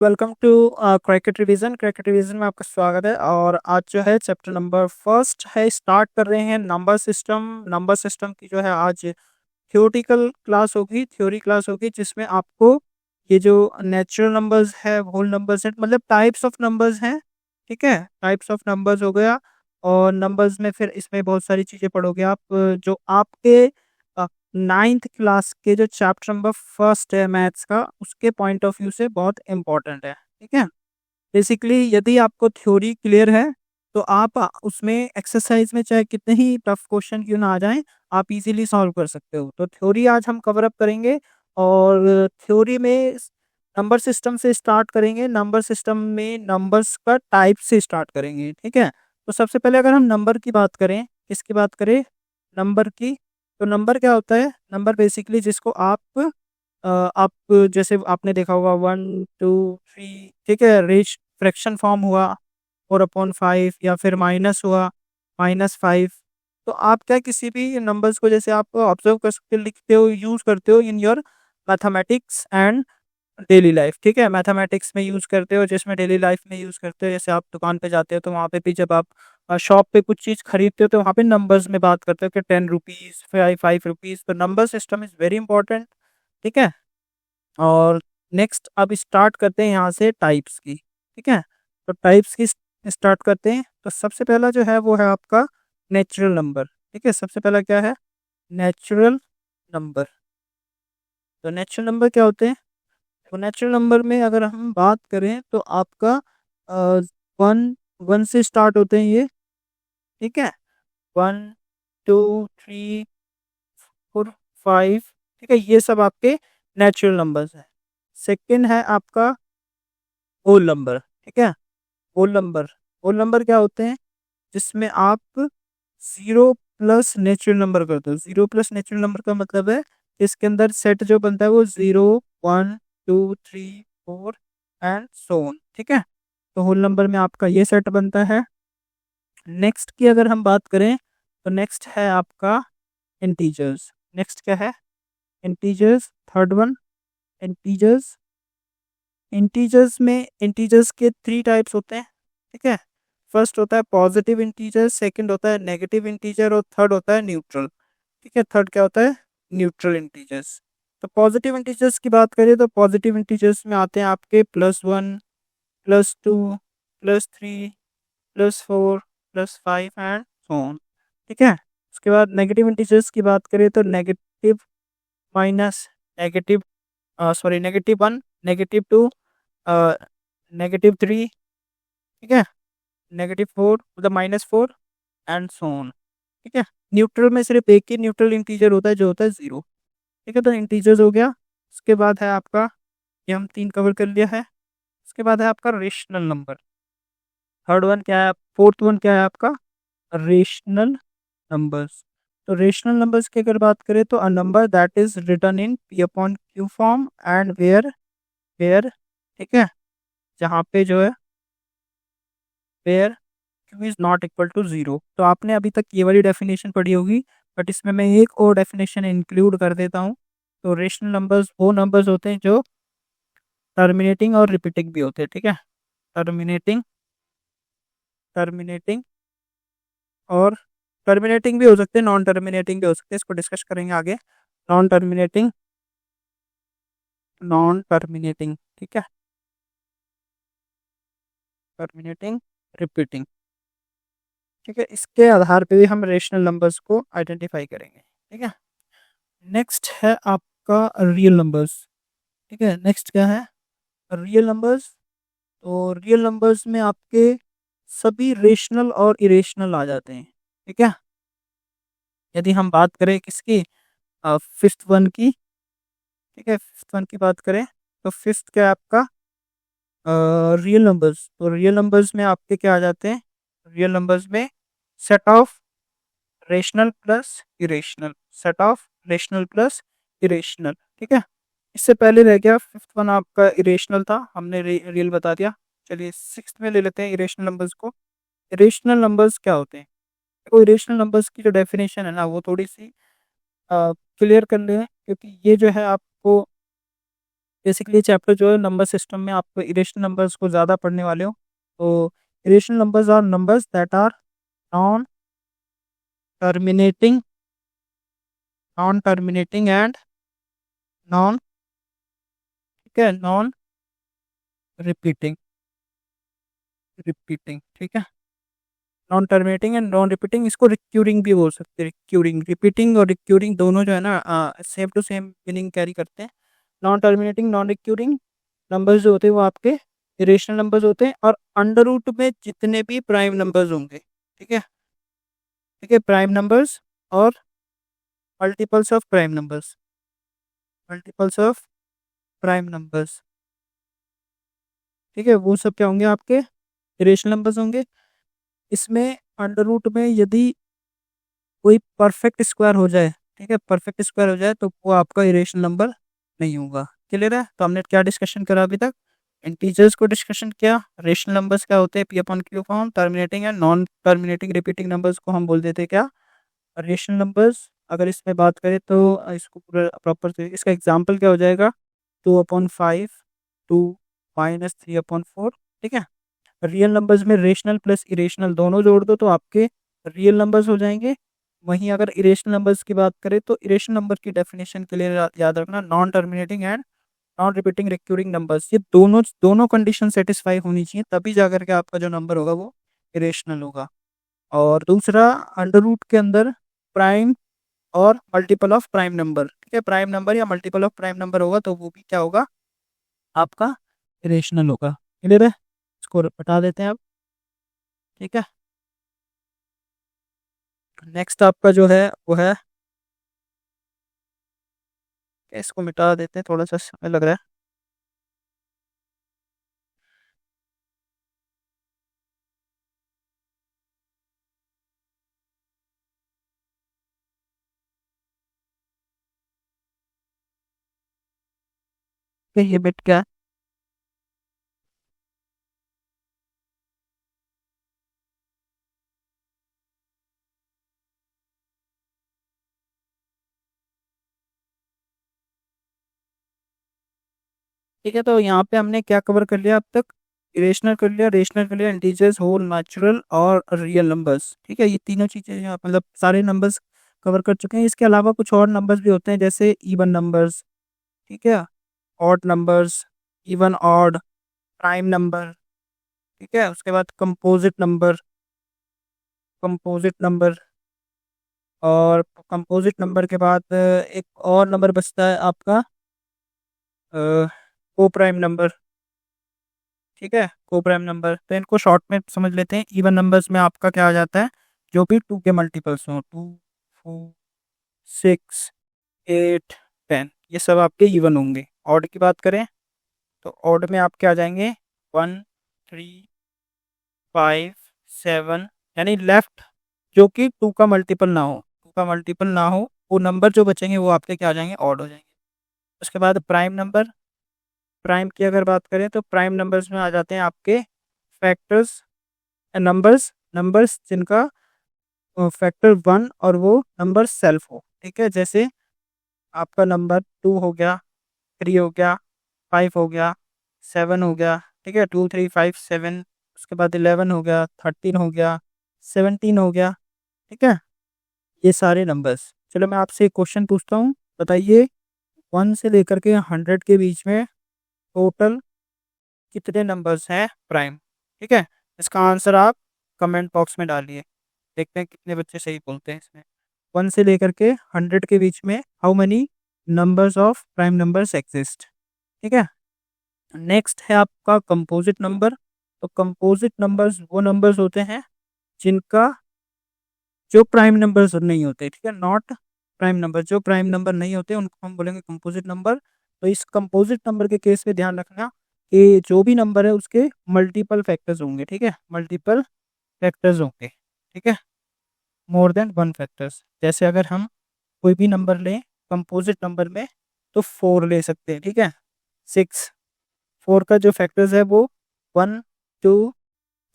Welcome to क्रैकेट revision में आपका स्वागत है। और आज जो है चैप्टर नंबर फर्स्ट है, स्टार्ट कर रहे हैं नंबर सिस्टम की जो है आज थ्योरी क्लास होगी जिसमें आपको ये जो नेचुरल नंबर्स है, होल नंबर्स है, मतलब टाइप्स ऑफ नंबर्स हैं। ठीक है, टाइप्स ऑफ नंबर्स हो गया। और नंबर्स में फिर इसमें बहुत सारी चीज़ें पढ़ोगे आप, जो आपके नाइन्थ क्लास के जो चैप्टर नंबर फर्स्ट है मैथ्स का, उसके पॉइंट ऑफ व्यू से बहुत इंपॉर्टेंट है। ठीक है, बेसिकली यदि आपको थ्योरी क्लियर है तो आप उसमें एक्सरसाइज में चाहे कितने ही टफ क्वेश्चन क्यों ना आ जाएं, आप इजीली सॉल्व कर सकते हो। तो थ्योरी आज हम कवर अप करेंगे। और थ्योरी में नंबर सिस्टम से स्टार्ट करेंगे। नंबर सिस्टम में नंबर्स का टाइप से स्टार्ट करेंगे। ठीक है, तो सबसे पहले अगर हम नंबर की बात करें, किसकी बात करें, नंबर की। तो नंबर क्या होता है? नंबर बेसिकली जिसको आप जैसे आपने देखा होगा 1 2 3, ठीक है, रेश फ्रैक्शन फॉर्म हुआ 4/5, या फिर माइनस हुआ -5। तो आप क्या किसी भी नंबर्स को जैसे आप ऑब्जर्व कर सकते हो, लिखते हो, यूज करते हो in your mathematics and daily life. ठीक है, मैथमेटिक्स में यूज करते हो, जिसमें डेली लाइफ में यूज करते हो। जैसे आप दुकान पे जाते हो तो वहाँ पे भी जब आप शॉप पे कुछ चीज़ खरीदते हो तो वहाँ पे नंबर्स में बात करते हो कि 10 रुपीज़, 5 रुपीज़। तो number system is very important. ठीक है, और नेक्स्ट अब स्टार्ट करते हैं यहाँ से टाइप्स की। ठीक है, तो टाइप्स की स्टार्ट करते हैं। तो सबसे पहला जो है वो है आपका नेचुरल नंबर। ठीक है, सबसे पहला क्या है? Natural number. तो नेचुरल नंबर क्या होते हैं? तो नेचुरल नंबर में अगर हम बात करें तो आपका वन वन से स्टार्ट होते हैं ये। ठीक है, 1 2 3 4 5। ठीक है, ये सब आपके नेचुरल नंबर्स हैं। सेकंड है आपका होल नंबर। ठीक है, होल नंबर। होल नंबर क्या होते हैं? जिसमें आप जीरो प्लस नेचुरल नंबर करते हो। जीरो प्लस नेचुरल नंबर का मतलब है इसके अंदर सेट जो बनता है वो 0 1 2 3 4 एंड सो ऑन। ठीक है, तो होल नंबर में आपका ये सेट बनता है। नेक्स्ट की अगर हम बात करें तो नेक्स्ट है आपका इंटीजर्स। नेक्स्ट क्या है? Integers. Third one, integers. Integers के थ्री टाइप्स होते हैं। ठीक है, फर्स्ट होता है पॉजिटिव इंटीजर, सेकंड होता है नेगेटिव इंटीजर, और थर्ड होता है न्यूट्रल। ठीक है, थर्ड क्या होता है? Neutral integers. तो पॉजिटिव इंटीजर्स की बात करें तो पॉजिटिव इंटीजर्स में आते हैं आपके +1, +2, +3, +4, +5 एंड सो ऑन। ठीक है, उसके बाद नेगेटिव इंटीजर्स की बात करें तो नेगेटिव माइनस, नेगेटिव -1, -2, -3। ठीक है, -4 मतलब -4 एंड सो ऑन। ठीक है, न्यूट्रल में सिर्फ एक ही न्यूट्रल इंटीजर होता है जो होता है 0। ठीक है, तो इंटीजर्स हो गया। उसके बाद है आपका, ये हम तीन कवर कर लिया है। उसके बाद है आपका रेशनल नंबर। थर्ड वन क्या है? फोर्थ वन क्या है आपका? Rational numbers. तो रेशनल नंबर्स की अगर बात करें तो a number that is written in P/Q form and where. ठीक है, जहाँ पे जो है where Q is not equal to 0। तो आपने अभी तक ये वाली डेफिनेशन पढ़ी होगी, बट इसमें मैं एक और डेफिनेशन इंक्लूड कर देता हूँ। तो रेशनल नंबर्स वो नंबर्स होते हैं जो टर्मिनेटिंग और रिपीटिंग भी होते हैं। ठीक है, टर्मिनेटिंग टर्मिनेटिंग और टर्मिनेटिंग भी हो सकते हैं, नॉन टर्मिनेटिंग भी हो सकते हैं। इसको डिस्कस करेंगे आगे। Non terminating, non terminating. ठीक है, टर्मिनेटिंग, रिपीटिंग। ठीक है, इसके आधार पे भी हम रेशनल नंबर्स को आइडेंटिफाई करेंगे। ठीक है, नेक्स्ट है आपका रियल नंबर्स। ठीक है, नेक्स्ट क्या है? Real numbers. तो रियल नंबर्स में आपके सभी रेशनल और इरेशनल आ जाते हैं। ठीक है, यदि हम बात करें किसकी, फिफ्थ वन की। ठीक है, फिफ्थ वन की बात करें तो फिफ्थ क्या है आपका? Real numbers. तो रियल नंबर्स में आपके क्या आ जाते हैं? रियल नंबर्स में set of rational plus irrational. Set of rational plus irrational. ठीक है, इससे पहले रह गया फिफ्थ वन आपका इरेशनल था, हमने रियल बता दिया। चलिए सिक्स्थ में ले लेते हैं इरेशनल नंबर्स को। इरेशनल नंबर्स क्या होते हैं? तो इरेशनल नंबर्स की जो डेफिनेशन है ना वो थोड़ी सी क्लियर कर लें, क्योंकि ये जो है आपको बेसिकली चैप्टर जो है नंबर सिस्टम में आपको इरेशनल नंबर्स को ज़्यादा पढ़ने वाले हो। तो irrational numbers are numbers that are non terminating, non terminating and non, ठीक है, नॉन रिपीटिंग, रिपीटिंग, ठीक है, non terminating and non repeating. इसको रिक्यूरिंग भी बोल सकते हैं। रिक्यूरिंग, रिपीटिंग और रिक्यूरिंग दोनों जो है ना same to same meaning carry करते हैं। Non terminating, non recurring numbers जो होते हैं वो आपके इरेशनल नंबर्स होते हैं। और अंडर रूट में जितने भी प्राइम नंबर्स होंगे, ठीक है, ठीक है, प्राइम नंबर्स और multiples of prime numbers, multiples of prime numbers, ठीक है, वो सब क्या होंगे आपके इरेशनल नंबर्स होंगे। इसमें अंडर रूट में यदि कोई परफेक्ट स्क्वायर हो जाए, ठीक है, परफेक्ट स्क्वायर हो जाए तो वो आपका इरेशनल नंबर नहीं होगा। क्लियर है? तो हमने क्या डिस्कशन करा अभी तक? इंटीजर्स को डिस्कशन किया, रेशनल नंबर्स क्या होते हैं, P upon Q form, terminating and non terminating repeating numbers को हम बोल देते हैं क्या, रेशनल नंबर्स। अगर इसमें बात करें तो इसको पूरा प्रॉपर, इसका एग्जाम्पल क्या हो जाएगा, 2/5, 2 - 3/4, ठीक है। रियल नंबर्स में रेशनल प्लस इरेशनल दोनों जोड़ दो तो आपके रियल नंबर्स हो जाएंगे। वहीं अगर इरेशनल नंबर्स की बात करें तो इरेशनल नंबर की डेफिनेशन के लिए याद रखना, non terminating and non repeating recurring numbers, ये दोनों दोनों कंडीशन सेटिस्फाई होनी चाहिए, तभी जाकर के आपका जो नंबर होगा वो इरेशनल होगा। और दूसरा, अंडर रूट के अंदर प्राइम और मल्टीपल ऑफ प्राइम नंबर, ठीक है, प्राइम नंबर या मल्टीपल ऑफ प्राइम नंबर होगा तो वो भी क्या होगा आपका इरेशनल होगा। क्लियर है? इसको बता देते हैं अब, ठीक है। नेक्स्ट आपका जो है वो है, इसको मिटा देते हैं, थोड़ा सा समय लग रहा है। कि ये बिट क्या है? ठीक है, तो यहाँ पे हमने क्या कवर कर लिया अब तक, इरेशनल कर लिया, रेशनल कर लिया, इंटीजर्स, होल, नेचुरल और रियल नंबर्स, ठीक है, ये तीनों चीज़ें यहाँ मतलब सारे नंबर्स कवर कर चुके हैं। इसके अलावा कुछ और नंबर्स भी होते हैं जैसे इवन नंबर्स, ठीक है, odd numbers, even odd, prime number, ठीक है, उसके बाद कंपोजिट नंबर, कंपोजिट नंबर, और कंपोजिट नंबर के बाद एक और नंबर बचता है आपका को प्राइम नंबर, ठीक है, को प्राइम नंबर। तो इनको शॉर्ट में समझ लेते हैं। इवन नंबर्स में आपका क्या आ जाता है, जो भी 2 के मल्टीपल्स हों, 2, 4, 6, 8, 10, ये सब आपके इवन होंगे। ऑड की बात करें तो ऑड में आपके आ जाएंगे 1, 3, 5, 7, यानी लेफ्ट जो कि 2 का मल्टीपल ना हो, 2 का मल्टीपल ना हो, वो नंबर जो बचेंगे वो आपके क्या आ जाएंगे, ऑड हो जाएंगे। उसके बाद प्राइम नंबर, प्राइम की अगर बात करें तो प्राइम नंबर्स में आ जाते हैं आपके फैक्टर्स, नंबर्स, नंबर्स जिनका फैक्टर 1 और वो नंबर सेल्फ हो, ठीक है, जैसे आपका नंबर 2 हो गया, 3 हो गया, 5 हो गया, 7 हो गया, ठीक है, 2, 3, 5, 7, उसके बाद 11 हो गया, 13 हो गया, 17 हो गया, ठीक है, ये सारे नंबर्स। चलो मैं आपसे एक क्वेश्चन पूछता हूँ, बताइए 1 से लेकर के 100 के बीच में टोटल कितने नंबर्स हैं प्राइम, ठीक है। इसका आंसर आप कमेंट बॉक्स में डालिए, देखते हैं कितने बच्चे सही बोलते हैं इसमें। 1 से लेकर के 100 के बीच में how many numbers of prime numbers exist, ठीक है। नेक्स्ट है आपका कंपोजिट नंबर। तो कंपोजिट नंबर्स वो नंबर्स होते हैं जिनका जो प्राइम नंबर्स नहीं होते, ठीक है, नॉट प्राइम नंबर, जो प्राइम नंबर नहीं होते उनको हम बोलेंगे कंपोजिट नंबर। तो इस कंपोजिट नंबर के केस में ध्यान रखना कि जो भी नंबर है उसके मल्टीपल फैक्टर्स होंगे, ठीक है, मल्टीपल फैक्टर्स होंगे, ठीक है, मोर देन 1 फैक्टर्स। जैसे अगर हम कोई भी नंबर लें कंपोजिट नंबर में तो 4 ले सकते हैं, ठीक है, 6, 4 का जो फैक्टर्स है वो 1, 2,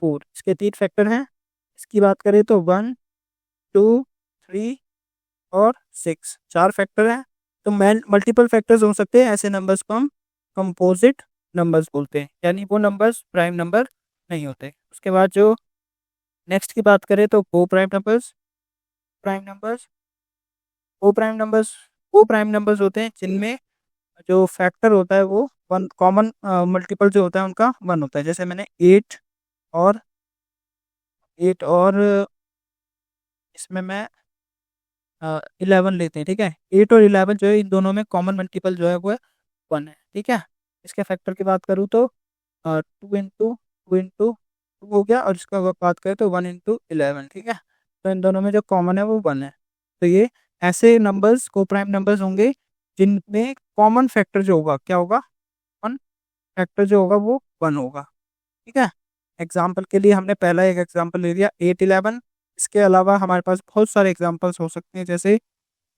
4, इसके 3 फैक्टर हैं। इसकी बात करें तो 1, 2, 3 और 6, 4 फैक्टर हैं। तो मैन मल्टीपल फैक्टर्स हो सकते हैं, ऐसे नंबर्स को हम कंपोजिट नंबर्स बोलते हैं, यानी वो नंबर्स प्राइम नंबर नहीं होते। उसके बाद जो नेक्स्ट की बात करें तो को प्राइम नंबर्स। प्राइम नंबर्स को प्राइम नंबर्स वो प्राइम नंबर्स होते हैं जिनमें जो फैक्टर होता है वो वन, कॉमन मल्टीपल जो होता है उनका वन होता है। जैसे मैंने और 8 और इसमें मैं 11 लेते हैं, ठीक है। 8 और 11 जो है इन दोनों में कॉमन मल्टीपल जो है वो है वन है, ठीक है। इसके फैक्टर की बात करूँ तो 2 इंटू 2 हो गया, और इसका अगर बात करें तो 1 इंटू 11, ठीक है। तो इन दोनों में जो कॉमन है वो वन है। तो ये ऐसे नंबर्स को प्राइम नंबर्स होंगे जिनमें कॉमन फैक्टर जो होगा क्या होगा, वन। फैक्टर जो होगा वो वन होगा, ठीक है। एग्जाम्पल के लिए हमने पहला एक एग्जाम्पल ले लिया 8, 11। इसके अलावा हमारे पास बहुत सारे एग्जाम्पल्स हो सकते हैं, जैसे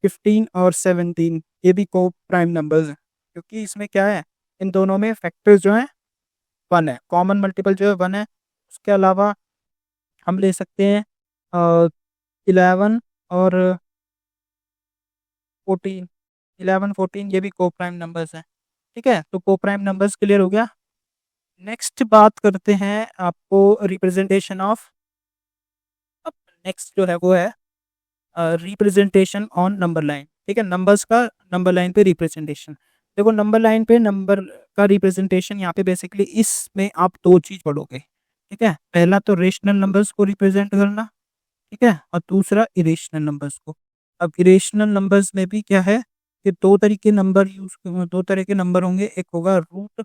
15 और 17, ये भी को प्राइम नंबर्स हैं, क्योंकि इसमें क्या है, इन दोनों में फैक्टर्स जो हैं वन है, कॉमन मल्टीपल जो है वन है। उसके अलावा हम ले सकते हैं 11 और 14। 11, 14 ये भी को प्राइम नंबर्स हैं, ठीक है। तो को प्राइम नंबर्स क्लियर हो गया। नेक्स्ट बात करते हैं आपको रिप्रेजेंटेशन ऑफ। अब नेक्स्ट जो है वो है रिप्रेजेंटेशन ऑन नंबर लाइन, ठीक है। नंबर्स का नंबर लाइन पे रिप्रेजेंटेशन। देखो नंबर लाइन पे नंबर का रिप्रेजेंटेशन यहाँ पे बेसिकली इसमें आप दो चीज पढ़ोगे, ठीक है। पहला तो रेशनल नंबर्स को रिप्रेजेंट करना, ठीक है, और दूसरा इरेशनल नंबर्स को। अब इरेशनल नंबर्स में भी क्या है कि दो तरह के नंबर होंगे। एक होगा रूट,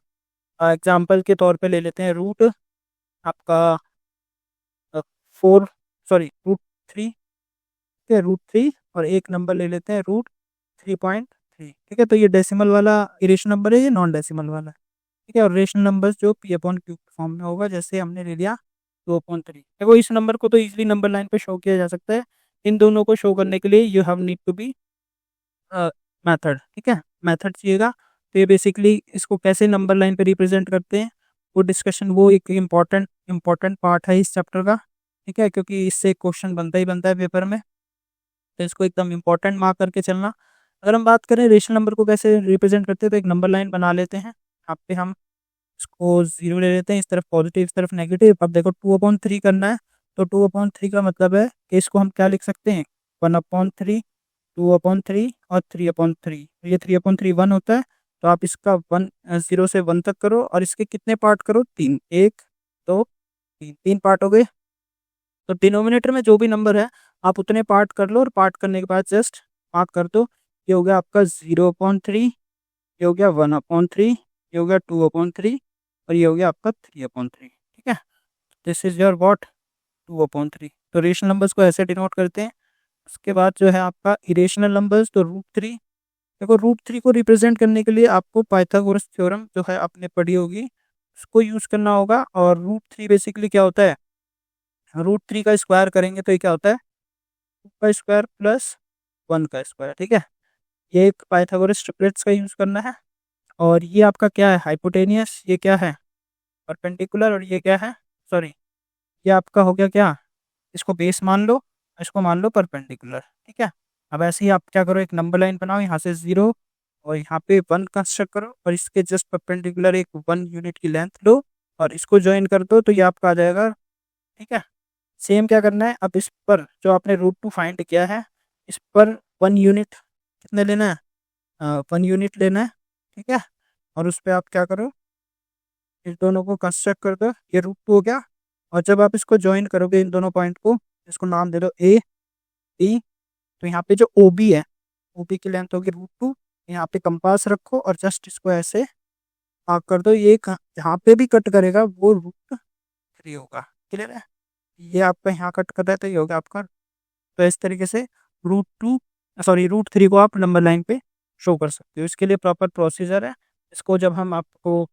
एग्जाम्पल के तौर पे ले लेते हैं रूट आपका 4, सॉरी रूट 3, ठीक है, रूट 3। और एक नंबर ले लेते हैं रूट 3.3, ठीक है। तो ये डेसिमल वाला इरेशनल नंबर है, ये नॉन डेसिमल वाला है, ठीक है। और रेशनल नंबर्स जो P/Q फॉर्म में होगा, जैसे हमने ले लिया 2/3। देखो इस नंबर को तो इजीली नंबर लाइन पे शो किया जा सकता है। इन दोनों को शो करने के लिए you have need to be method, ठीक है, मेथड चाहिएगा। तो ये बेसिकली इसको कैसे नंबर लाइन पे रिप्रेजेंट करते हैं वो डिस्कशन, वो एक इम्पॉर्टेंट पार्ट है इस चैप्टर का, ठीक है, क्योंकि इससे क्वेश्चन बनता ही बनता है पेपर में। तो इसको एकदम इंपॉर्टेंट मार्क करके चलना। अगर हम बात करें रेशनल नंबर को कैसे रिप्रेजेंट करते हैं, तो एक नंबर लाइन बना लेते हैं। यहाँ पे हम इसको 0 ले लेते हैं, इस तरफ पॉजिटिव इस तरफ नेगेटिव। अब देखो 2/3 करना है, तो 2/3 का मतलब है कि इसको हम क्या लिख सकते हैं, 1/3, 2/3 और 3/3। ये 3/3 वन होता है, तो आप इसका 0 से 1 तक करो, और इसके कितने पार्ट करो, 3, 1, 2, 3, 3 पार्ट हो गए। तो डिनोमिनेटर में जो भी नंबर है आप उतने पार्ट कर लो, और पार्ट करने के बाद जस्ट मार्क कर दो। ये हो गया आपका 0/3, ये हो गया 1/3, ये हो गया 2/3, और ये हो गया आपका 3/3, ठीक है। This is your what 2/3। तो रेशनल नंबर्स को ऐसे डिनोट करते हैं। उसके बाद जो है आपका इरेशनल नंबर्स, तो रूट 3। देखो रूट 3 को रिप्रेजेंट करने के लिए आपको पाइथागोरस थ्योरम जो है आपने पढ़ी होगी, उसको यूज करना होगा। और रूट 3 बेसिकली क्या होता है, रूट 3 का स्क्वायर करेंगे तो ये क्या होता है, 2 का स्क्वायर प्लस 1 का स्क्वायर, ठीक है। ये एक पाइथागोरस ट्रिपलेट्स का यूज करना है। और ये आपका क्या है, हाइपोटेनियस, ये क्या है, परपेंडिकुलर, और ये क्या है, सॉरी, ये आपका हो गया क्या, इसको बेस मान लो, इसको मान लो परपेंडिकुलर, ठीक है। अब ऐसे ही आप क्या करो, एक नंबर लाइन बनाओ, यहाँ से 0 और यहाँ पे 1 कंस्ट्रक्ट करो, और इसके जस्ट परपेंडिकुलर एक 1 यूनिट की लेंथ लो, और इसको ज्वाइन कर दो, तो ये आपका आ जाएगा, ठीक है। सेम क्या करना है, अब इस पर जो आपने रूट 2 फाइंड किया है, इस पर 1 यूनिट कितने लेना है, 1 यूनिट लेना है, ठीक है। और उस पर आप क्या करो, इस दोनों को कंस्ट्रक्ट कर दो, ये रूट 2 हो गया। और जब आप इसको ज्वाइन करोगे इन दोनों पॉइंट को, इसको नाम दे दो A, B। तो यहाँ पे जो OB है, OB की लेंथ होगी रूट 2। यहाँ पे कंपास रखो और जस्ट इसको ऐसे मार्क कर दो, ये जहाँ पे भी कट करेगा वो रूट 3 होगा, क्लियर है। ये आपका यहाँ कट कर रहा है, तो ये होगा आपका। तो इस तरीके से रूट 3 को आप नंबर लाइन पे शो कर सकते हो। इसके लिए प्रॉपर प्रोसीजर है, इसको जब हम आपको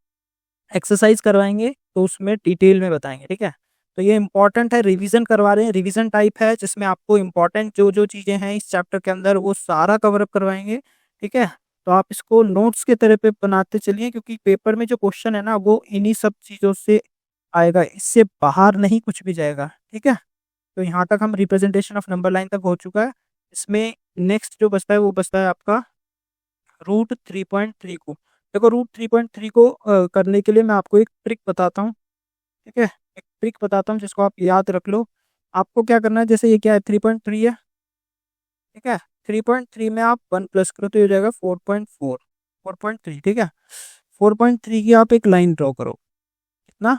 एक्सरसाइज करवाएंगे तो उसमें डिटेल में बताएंगे, ठीक है। तो ये इंपॉर्टेंट है, रिवीजन करवा रहे हैं, रिवीजन टाइप है, जिसमें आपको इंपॉर्टेंट जो जो चीज़ें हैं इस चैप्टर के अंदर वो सारा कवर अप करवाएंगे, ठीक है। तो आप इसको नोट्स के तरह पे बनाते चलिए, क्योंकि पेपर में जो क्वेश्चन है ना वो इन्हीं सब चीज़ों से आएगा, इससे बाहर नहीं कुछ भी जाएगा, ठीक है। तो यहाँ तक हम रिप्रेजेंटेशन ऑफ नंबर लाइन तक हो चुका है। इसमें नेक्स्ट जो बचता है वो बचता है आपका रूट 3.3 को। देखो √3.3 को करने के लिए मैं आपको एक ट्रिक बताता हूँ, ठीक है। एक ट्रिक बताता हूँ जिसको आप याद रख लो। आपको क्या करना है, जैसे ये क्या है 3.3 है, ठीक है। 3.3 में आप 1 प्लस करो तो ये हो जाएगा 4.4, 4.3, ठीक है। 4.3 की आप एक लाइन ड्रॉ करो, कितना,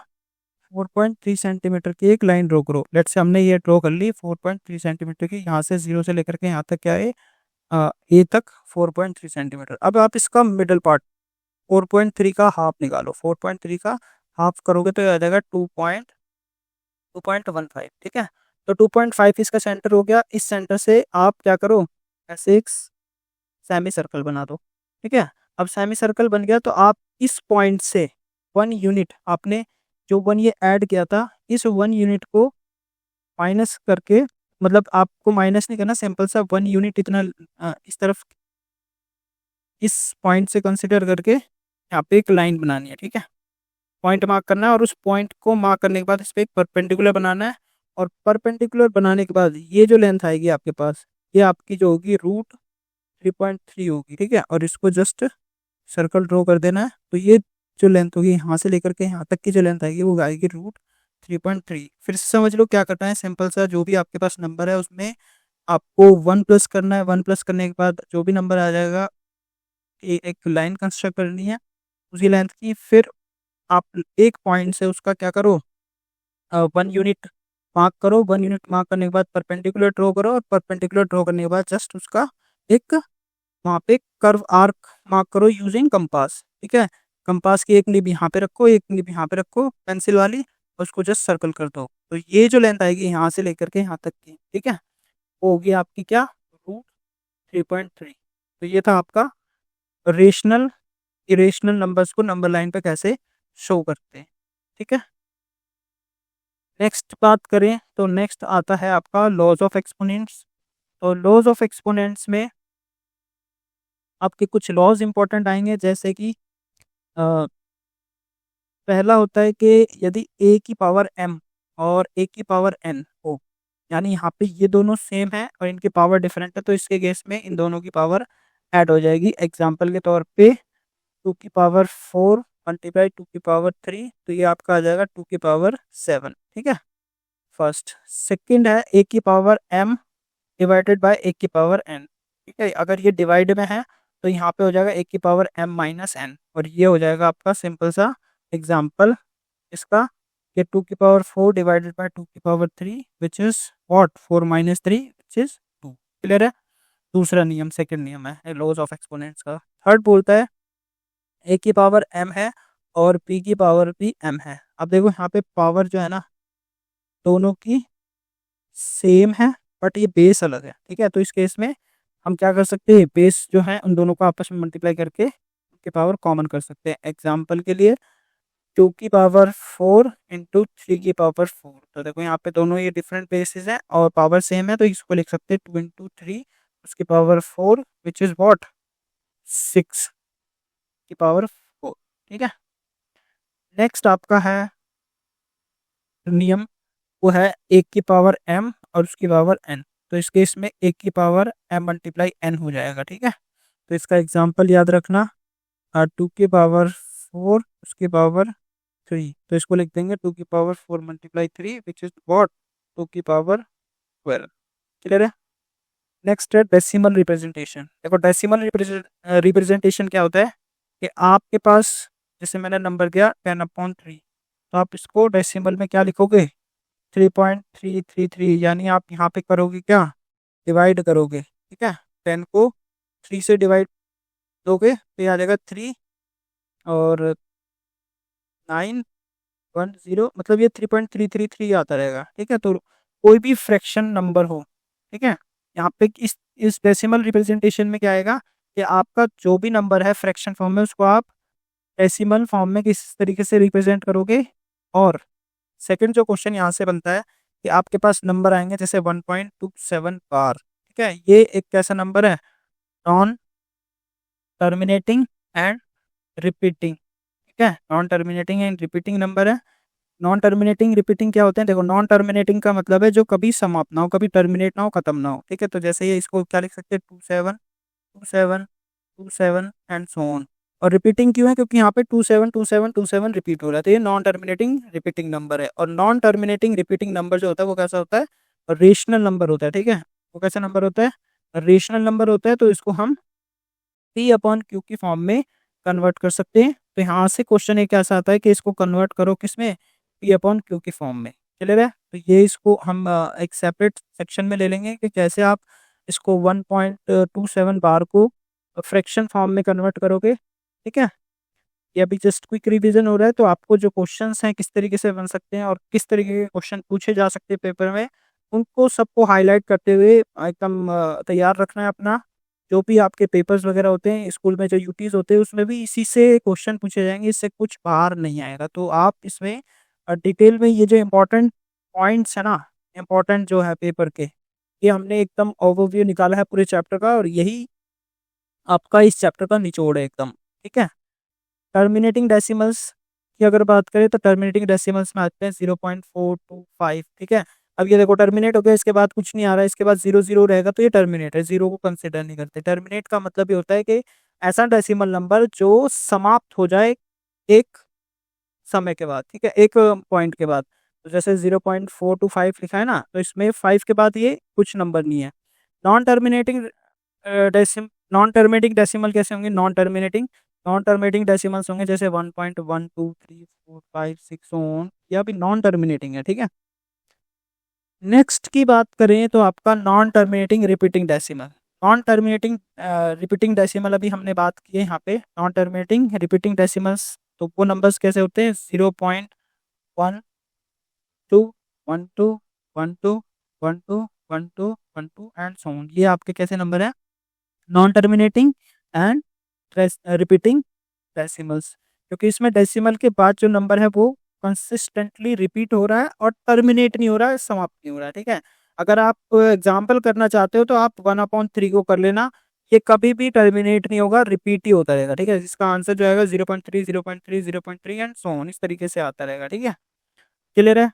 4.3 सेंटीमीटर की एक लाइन ड्रॉ करो। लेट्स से हमने ये ड्रॉ कर ली 4.3 सेंटीमीटर की, यहाँ से 0 से लेकर के यहाँ तक क्या है, ए तक 4.3 सेंटीमीटर। अब आप इसका मिडल पार्ट 4.3 का हाफ निकालो, 4.3 का हाफ करोगे तो ये आ जाएगा 2.15, ठीक है। तो 2.5 इसका सेंटर हो गया। इस सेंटर से आप क्या करो, ऐसे एक सेमी सर्कल बना दो, ठीक है। अब सेमी सर्कल बन गया तो आप इस पॉइंट से 1 यूनिट, आपने जो 1 ये ऐड किया था, इस 1 यूनिट को माइनस करके, मतलब आपको माइनस नहीं करना, सिंपल सा 1 यूनिट इतना इस तरफ, इस पॉइंट से कंसिडर करके यहाँ पे एक लाइन बनानी है, ठीक है। पॉइंट मार्क करना है और उस पॉइंट को मार्क करने के बाद इस पे एक परपेंडिकुलर बनाना है। और परपेंडिकुलर बनाने के बाद ये जो लेंथ आएगी आपके पास, ये आपकी जो होगी √3.3 होगी, ठीक है। और इसको जस्ट सर्कल ड्रॉ कर देना है। तो ये जो लेंथ होगी यहाँ से लेकर के यहाँ तक की जो लेंथ आएगी वो आएगी √3.3। फिर से समझ लो क्या करना है, सिंपल सा जो भी आपके पास नंबर है उसमें आपको 1 प्लस करना है। 1 प्लस करने के बाद जो भी नंबर आ जाएगा, एक लाइन कंस्ट्रक्ट करनी है उसी लेंथ की। फिर आप एक पॉइंट से उसका क्या करो, 1 यूनिट मार्क करो। 1 यूनिट मार्क करने के बाद परपेंडिकुलर ड्रॉ करो, और परपेंडिकुलर ड्रॉ करने के बाद जस्ट उसका एक वहाँ पे कर्व आर्क मार्क करो यूजिंग कंपास, ठीक है। कंपास की एक निब यहाँ पे रखो, एक निब यहाँ पे रखो पेंसिल वाली, और उसको जस्ट सर्कल कर दो। तो ये जो लेंथ आएगी यहाँ से लेकर के यहाँ तक की, ठीक है, वो होगी आपकी क्या, √3.3। तो ये था आपका रेशनल इरेशनल नंबर्स को नंबर लाइन पे कैसे शो करते हैं, ठीक है। नेक्स्ट बात करें तो नेक्स्ट आता है आपका लॉज ऑफ एक्सपोनेंट्स। तो लॉज ऑफ एक्सपोनेंट्स में आपके कुछ लॉज इंपॉर्टेंट आएंगे, जैसे कि अ, पहला होता है कि यदि a की पावर m और a की पावर n हो, यानी यहाँ पे ये दोनों सेम है और इनकी पावर डिफरेंट है, तो इसके केस में इन दोनों की पावर ऐड हो जाएगी। एग्जाम्पल के तौर पे 2 की पावर 4 मल्टीप्लाई 2 की पावर 3, तो ये आपका आ जाएगा 2 की पावर 7, ठीक है। फर्स्ट। सेकंड है a की power m divided by a की पावर n, ठीक है। अगर ये डिवाइड में है तो यहाँ पे हो जाएगा a की पावर m माइनस n, और ये हो जाएगा आपका सिंपल सा एग्जाम्पल इसका, कि 2 की पावर 4 डिवाइडेड बाय 2 की power 3 which is what 4 - 3 which is 2। Clear है। दूसरा नियम, सेकंड नियम है लॉज ऑफ एक्सपोनेंट्स का। थर्ड बोलता है a की पावर m है और p की पावर भी m है। अब देखो यहाँ पे पावर जो है ना, दोनों की सेम है बट ये बेस अलग है, ठीक है। तो इस केस में हम क्या कर सकते हैं, बेस जो है उन दोनों को आपस में मल्टीप्लाई करके उनके पावर कॉमन कर सकते हैं। एग्जाम्पल के लिए 2 की पावर 4 इंटू 3 की पावर 4, तो देखो यहाँ पे दोनों ये डिफरेंट बेसिस हैं और पावर सेम है, तो इसको लिख सकते हैं 2 इंटू 3 उसकी पावर 4 विच इज वॉट 6 की पावर 4, ठीक है। नेक्स्ट आपका है नियम, वो है 1 की पावर m और उसकी पावर n। तो इस केस में 1 की पावर m मल्टीप्लाई n हो जाएगा, ठीक है। तो इसका एग्जाम्पल याद रखना, 2 की पावर 4 उसकी पावर 3, तो इसको लिख देंगे 2 की power 4 multiply 3 which is what 2 की पावर 12। क्लियर है। नेक्स्ट है डेसिमल रिप्रेजेंटेशन। देखो डेसिमल रिप्रेजेंटेशन क्या होता है, कि आपके पास जैसे मैंने नंबर दिया 10/3, तो आप इसको डेसिमल में क्या लिखोगे, 3.333, यानी आप यहाँ पे करोगे क्या, डिवाइड करोगे, ठीक है। 10 को 3 से डिवाइड दोगे तो ये आ जाएगा 3 और 910, मतलब ये 3.333 आता रहेगा, ठीक है। तो कोई भी फ्रैक्शन नंबर हो, ठीक है, यहाँ पे इस डेसिमल रिप्रेजेंटेशन में क्या आएगा, कि आपका जो भी नंबर है फ्रैक्शन फॉर्म में उसको आप डेसिमल फॉर्म में किस तरीके से रिप्रेजेंट करोगे। और सेकंड जो क्वेश्चन यहाँ से बनता है, कि आपके पास नंबर आएंगे जैसे 1.27 बार, ठीक है। ये एक कैसा नंबर है, नॉन टर्मिनेटिंग एंड रिपीटिंग, ठीक है। Non terminating and repeating number है। नॉन टर्मिनेटिंग रिपीटिंग क्या होते हैं, देखो नॉन टर्मिनेटिंग का मतलब है जो कभी समाप्त ना हो, कभी टर्मिनेट ना हो, खत्म ना हो, ठीक है। तो जैसे ये इसको क्या लिख सकते हैं, 27 27 27 एंड सो ऑन, और रिपीटिंग क्यों है? क्योंकि यहाँ पे 272727 रिपीट हो रहा है, तो ये नॉन टर्मिनेटिंग रिपीटिंग नंबर है। और नॉन टर्मिनेटिंग रिपीटिंग नंबर जो होता है वो कैसा होता है? रेशनल नंबर होता है, ठीक है। वो कैसा नंबर होता है? रेशनल नंबर होता है। तो इसको हम पी अपॉन क्यू की फॉर्म में कन्वर्ट कर सकते हैं। तो यहाँ से क्वेश्चन एक ऐसा आता है कि इसको कन्वर्ट करो किसमें? पी अपॉन क्यू की फॉर्म में। चले रहे? तो ये इसको हम एक सेपरेट सेक्शन में ले लेंगे कि कैसे आप इसको 1.27 बार को फ्रैक्शन फॉर्म में कन्वर्ट करोगे, ठीक है। ये अभी जस्ट क्विक रिवीजन हो रहा है, तो आपको जो क्वेश्चंस हैं किस तरीके से बन सकते हैं और किस तरीके के क्वेश्चन पूछे जा सकते हैं पेपर में, उनको सबको हाईलाइट करते हुए एकदम तैयार रखना है अपना। जो भी आपके पेपर्स वगैरह होते हैं स्कूल में, जो यूटीज होते हैं, उसमें भी इसी से क्वेश्चन पूछे जाएंगे, इससे कुछ बाहर नहीं आएगा। तो आप इसमें डिटेल में ये जो इम्पोर्टेंट पॉइंट्स है ना, इम्पोर्टेंट जो है पेपर के, ये हमने एकदम ओवरव्यू निकाला है पूरे चैप्टर का, और यही आपका इस चैप्टर का निचोड़ है एकदम, ठीक है। टर्मिनेटिंग डेसिमल्स की अगर बात करें तो टर्मिनेटिंग डेसिमल्स में आते हैं 0.425, ठीक है। अब ये देखो टर्मिनेट हो गया, इसके बाद कुछ नहीं आ रहा है, इसके बाद जीरो जीरो रहेगा, तो ये टर्मिनेट है, जीरो को कंसिडर नहीं करते। टर्मिनेट का मतलब ये होता है कि ऐसा डेसिमल नंबर जो समाप्त हो जाए एक समय के बाद, ठीक है, एक पॉइंट के बाद। तो जैसे 0.425 लिखा है ना, तो इसमें 5 के बाद ये कुछ नंबर नहीं है। Non terminating non terminating decimal कैसे होंगे? नॉन टर्मिनेटिंग डेसिमल्स होंगे जैसे 1.12345 6 ऑन, ये अभी नॉन टर्मिनेटिंग है, ठीक है। नेक्स्ट की बात करें तो आपका non terminating repeating decimal. Non terminating repeating decimal अभी हमने बात की है यहाँ पे। नॉन टर्मिनेटिंग रिपीटिंग डेसिमल्स, तो वो नंबर्स कैसे होते हैं? 0.12 12 12 12 12 12 एंड सो ऑन, ये आपके कैसे नंबर है? Non terminating and repeating decimals. क्योंकि इसमें डेसिमल के बाद जो नंबर है वो कंसिस्टेंटली रिपीट हो रहा है और टर्मिनेट नहीं हो रहा है, समाप्त नहीं हो रहा है, ठीक है। अगर आप एग्जाम्पल करना चाहते हो तो आप 1/3 को कर लेना, ये कभी भी टर्मिनेट नहीं होगा, रिपीट ही होता रहेगा, ठीक है। इसका आंसर जो आएगा 0.3 0.3 0.3 एंड सो ऑन, इस तरीके से आता रहेगा, ठीक है। क्लियर है?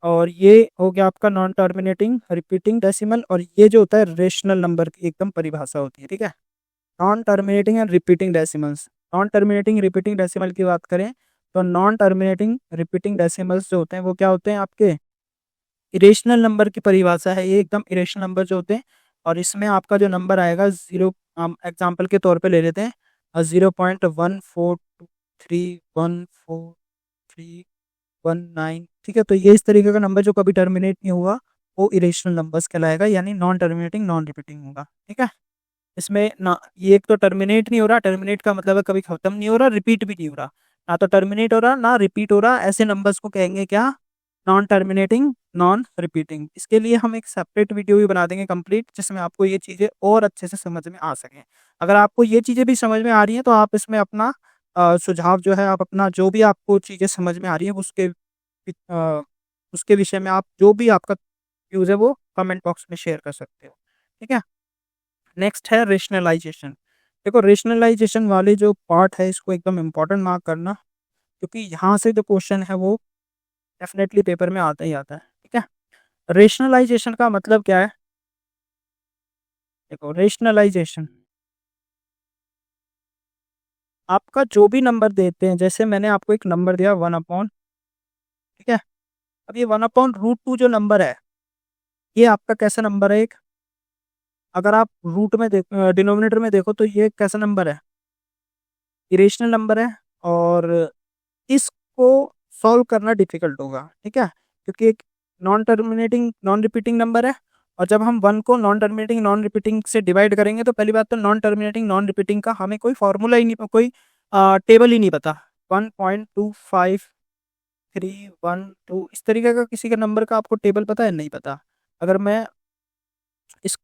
और ये हो गया आपका नॉन टर्मिनेटिंग रिपीटिंग डेसिमल। और ये जो होता है रेशनल नंबर की एकदम परिभाषा होती है, ठीक है। Non terminating and repeating decimals. Non terminating repeating decimal की बात करें तो नॉन टर्मिनेटिंग रिपीटिंग डेसिमल्स जो होते हैं वो क्या होते हैं? आपके इरेशनल नंबर की परिभाषा है, ये एकदम इरेशनल नंबर जो होते हैं। और इसमें आपका जो नंबर आएगा जीरो, हम एग्जाम्पल के तौर पे ले लेते हैं 0.14231439, ठीक है। तो ये इस तरीके का नंबर जो कभी टर्मिनेट नहीं हुआ वो इरेशनल नंबर्स कहलाएगा, यानी नॉन टर्मिनेटिंग नॉन रिपीटिंग होगा, ठीक है। इसमें ना ये एक तो टर्मिनेट नहीं हो रहा, टर्मिनेट का मतलब है कभी खत्म नहीं हो रहा, रिपीट भी नहीं हो रहा, ना तो टर्मिनेट हो रहा ना रिपीट हो रहा, ऐसे नंबर्स को कहेंगे क्या? Non terminating non repeating. इसके लिए हम एक सेपरेट वीडियो भी बना देंगे कंप्लीट, जिसमें आपको ये चीज़ें और अच्छे से समझ में आ सकें। अगर आपको ये चीज़ें भी समझ में आ रही हैं तो आप इसमें अपना सुझाव जो है, आप अपना जो भी आपको चीज़ें समझ में आ रही है उसके विषय में आप जो भी आपका व्यूज़ है वो कमेंट बॉक्स में शेयर कर सकते हो, ठीक है। नेक्स्ट है रेशनलाइजेशन। देखो रेशनलाइजेशन वाले जो पार्ट है इसको एकदम इम्पोर्टेंट मार्क करना, क्योंकि यहाँ से जो क्वेश्चन है वो डेफिनेटली पेपर में आता ही आता है, ठीक है। रेशनलाइजेशन का मतलब क्या है? देखो रेशनलाइजेशन आपका जो भी नंबर देते हैं, जैसे मैंने आपको एक नंबर दिया 1/, ठीक है। अब ये 1/√2 जो नंबर है, ये आपका कैसा नंबर है? एक, अगर आप रूट में डिनोमिनेटर में देखो तो ये कैसा नंबर है? इरेशनल नंबर है। और इसको सॉल्व करना डिफिकल्ट होगा, ठीक है, क्योंकि एक non terminating non repeating number है। और जब हम वन को नॉन टर्मिनेटिंग नॉन रिपीटिंग से डिवाइड करेंगे तो पहली बात तो नॉन टर्मिनेटिंग नॉन रिपीटिंग का हमें कोई फॉर्मूला ही नहीं, कोई टेबल ही नहीं पता। 1.25312 इस तरीके का किसी का नंबर का आपको टेबल पता है? नहीं पता। अगर मैं इस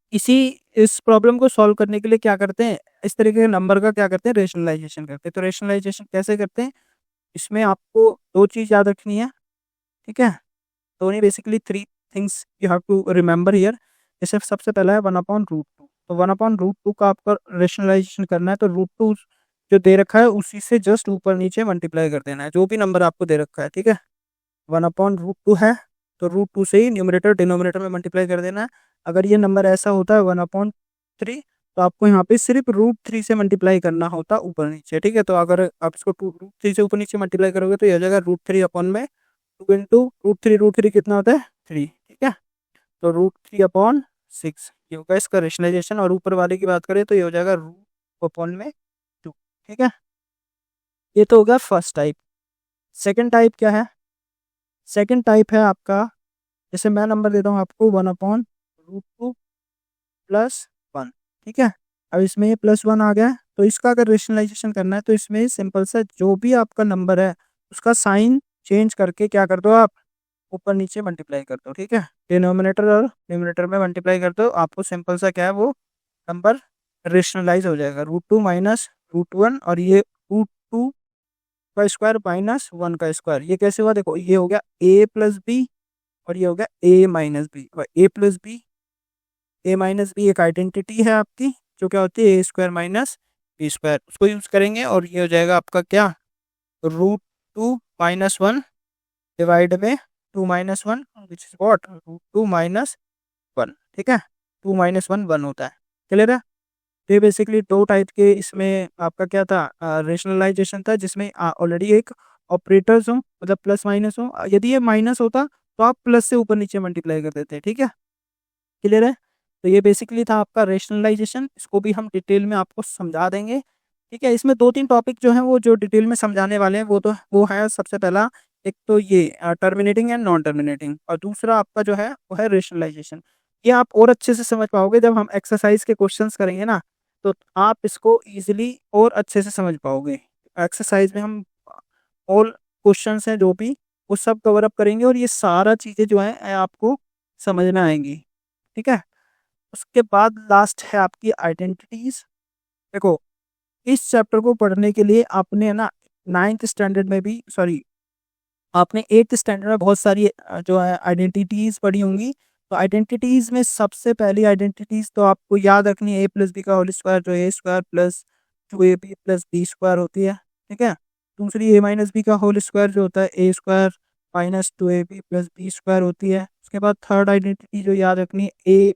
प्रॉब्लम को सॉल्व करने के लिए क्या करते हैं, इस तरीके के नंबर का क्या करते हैं? रेशनलाइजेशन करते हैं। तो रेशनलाइजेशन कैसे करते हैं? इसमें आपको दो चीज़ याद रखनी है, ठीक है। तो उन्हें basically three things you have to remember here. जैसे सबसे पहला है 1/√2। तो 1/√2 का आपका रेशनलाइजेशन करना है, तो √2 जो दे रखा है उसी से जस्ट ऊपर नीचे मल्टीप्लाई कर देना है, जो भी नंबर आपको दे रखा है, ठीक है। 1/√2 है तो √2 से ही न्यूमरेटर डिनोमिनेटर में मल्टीप्लाई कर देना है। अगर ये नंबर ऐसा होता है 1/3, तो आपको यहाँ पे सिर्फ √3 से मल्टीप्लाई करना होता ऊपर नीचे, ठीक है। तो अगर आप इसको √3 से ऊपर नीचे मल्टीप्लाई करोगे तो ये हो जाएगा √3 अपॉन में 2 इंटू √3 कितना होता है 3, ठीक है। तो √3/6 ये होगा इसका रेशनलाइजेशन। और ऊपर वाले की बात करें तो ये हो जाएगा √2, ठीक है। ये तो होगा फर्स्ट टाइप। सेकंड टाइप क्या है? सेकंड टाइप है आपका, जैसे मैं नंबर देता हूँ आपको 1/√2 प्लस 1, ठीक है। अब इसमें ये +1 आ गया है, तो इसका अगर रेशनलाइजेशन करना है तो इसमें सिंपल सा जो भी आपका नंबर है उसका साइन चेंज करके क्या कर दो आप, ऊपर नीचे मल्टीप्लाई कर दो, ठीक है। डिनोमिनेटर और न्यूमरेटर में मल्टीप्लाई कर दो, आपको सिंपल सा क्या है वो नंबर रेशनलाइज हो जाएगा। √2 माइनस √1 और ये √2 का स्क्वायर माइनस 1 का स्क्वायर। ये कैसे हुआ देखो, ये हो गया a प्लस बी और ये हो गया a माइनस बी। और a plus B a minus B एक आइडेंटिटी है आपकी जो क्या होती है a² माइनस b², उसको यूज करेंगे और ये हो जाएगा आपका क्या, √2 माइनस 1 डिवाइड में 2 minus 1 which is what √2 minus 1, ठीक है। 2 माइनस 1 1 होता है, क्लियर है। तो ये बेसिकली दो टाइप के इसमें आपका क्या था, रेशनलाइजेशन था, जिसमें ऑलरेडी एक ऑपरेटर्स हो मतलब प्लस माइनस हो। यदि ये माइनस होता तो आप प्लस से ऊपर नीचे मल्टीप्लाई कर देते, ठीक है, क्लियर है। तो ये बेसिकली था आपका रेशनलाइजेशन, इसको भी हम डिटेल में आपको समझा देंगे, ठीक है। इसमें 2-3 टॉपिक जो हैं वो जो डिटेल में समझाने वाले हैं वो है सबसे पहला, एक तो ये टर्मिनेटिंग एंड नॉन टर्मिनेटिंग, और दूसरा आपका जो है वो है रेशनलाइजेशन। ये आप और अच्छे से समझ पाओगे जब हम एक्सरसाइज के क्वेश्चंस करेंगे ना, तो आप इसको इजीली और अच्छे से समझ पाओगे। एक्सरसाइज में हम ऑल क्वेश्चंस हैं जो भी वो सब कवर अप करेंगे और ये सारा चीज़ें जो है आपको समझना आएंगी, ठीक है। उसके बाद लास्ट है आपकी आइडेंटिटीज। देखो, इस चैप्टर को पढ़ने के लिए आपने ना 9th स्टैंडर्ड में भी, सॉरी, आपने 8th स्टैंडर्ड में बहुत सारी जो है आइडेंटिटीज पढ़ी होंगी। तो आइडेंटिटीज में सबसे पहली आइडेंटिटीज तो आपको याद रखनी है a + b का होल स्क्वायर जो a² plus 2ab plus b² होती है, ठीक है। दूसरी a - b का होल स्क्वायर जो होता है a² minus 2ab plus b² होती है। उसके बाद थर्ड आइडेंटिटी जो याद रखनी है a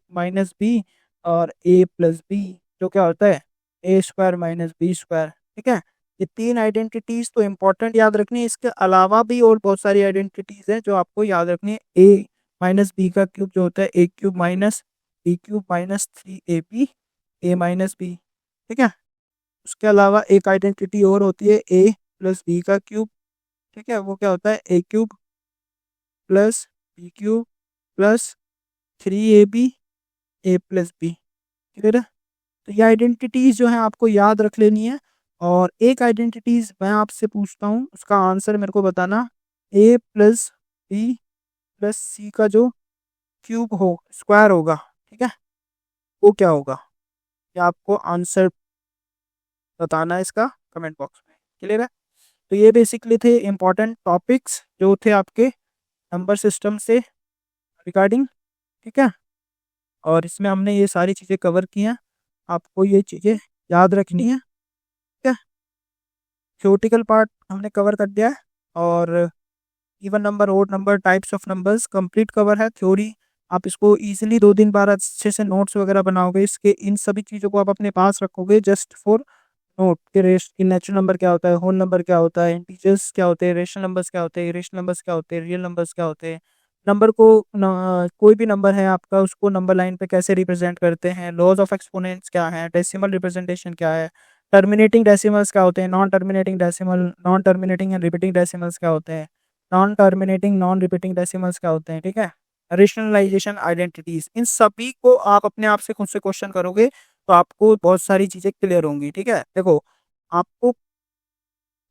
- b और a + b जो क्या होता है a² माइनस b², ठीक है। ये 3 आइडेंटिटीज तो इम्पोर्टेंट याद रखनी है। इसके अलावा भी और बहुत सारी आइडेंटिटीज हैं जो आपको याद रखनी है। a - b का क्यूब जो होता है a³ minus b³ minus 3ab a - b, ठीक है। उसके अलावा एक आइडेंटिटी और होती है a + b का क्यूब, ठीक है, वो क्या होता है a³ plus b³ plus 3ab a + b, clear है। तो ये आइडेंटिटीज जो है आपको याद रख लेनी है। और एक आइडेंटिटीज मैं आपसे पूछता हूँ, उसका आंसर मेरे को बताना। a + b + c का जो क्यूब हो स्क्वायर होगा, ठीक है, वो क्या होगा, ये आपको आंसर बताना है इसका कमेंट बॉक्स में, क्लियर है। तो ये बेसिकली थे इम्पोर्टेंट टॉपिक्स जो थे आपके नंबर सिस्टम से रिगार्डिंग, ठीक है। और इसमें हमने ये सारी चीज़ें कवर की हैं, आपको ये चीज़ें याद रखनी है, ठीक है। थ्योरेटिकल पार्ट हमने कवर कर दिया है और even number, odd number, types of numbers complete cover है। थ्योरी आप इसको इजीली 2 दिन बाद अच्छे से नोट्स वगैरह बनाओगे, इसके इन सभी चीज़ों को आप अपने पास रखोगे जस्ट फॉर नोट के रेश की नेचुरल नंबर क्या होता है, होल नंबर क्या होता है, इंटीजर्स क्या होते हैं, रेशनल नंबर्स क्या होते हैं, इरेशनल नंबर्स क्या होते हैं, रियल नंबर्स क्या होते हैं, नंबर को कोई भी नंबर है आपका उसको नंबर लाइन पे कैसे रिप्रेजेंट करते हैं, लॉज ऑफ एक्सपोनेंट्स क्या है, डेसिमल रिप्रेजेंटेशन क्या है, टर्मिनेटिंग डेसिमल्स क्या होते हैं, non terminating decimal, non terminating and repeating decimals क्या होते हैं, non terminating non repeating decimals क्या होते हैं, ठीक है। रेशनलाइजेशन आइडेंटिटीज, इन सभी को आप अपने आप से खुद से क्वेश्चन करोगे तो आपको बहुत सारी चीजें क्लियर होंगी, ठीक है। देखो, आपको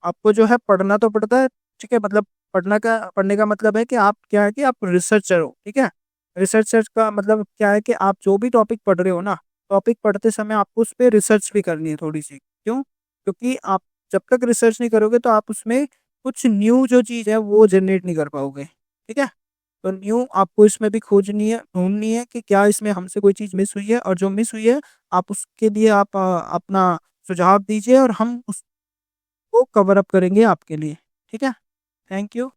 आपको जो है पढ़ना तो पड़ता है, ठीक है, मतलब पढ़ने का मतलब है कि आप क्या है कि आप रिसर्चर हो, ठीक है। रिसर्चर का मतलब क्या है कि आप जो भी टॉपिक पढ़ रहे हो ना, टॉपिक पढ़ते समय आपको उस पर रिसर्च भी करनी है थोड़ी सी। क्यों? क्योंकि आप जब तक रिसर्च नहीं करोगे तो आप उसमें कुछ न्यू जो चीज़ है वो जनरेट नहीं कर पाओगे, ठीक है। तो न्यू आपको इसमें भी खोजनी है, ढूंढनी है कि क्या इसमें हमसे कोई चीज़ मिस हुई है, और जो मिस हुई है आप उसके लिए आप अपना सुझाव दीजिए और हम उसको कवर अप करेंगे आपके लिए, ठीक है। Thank you.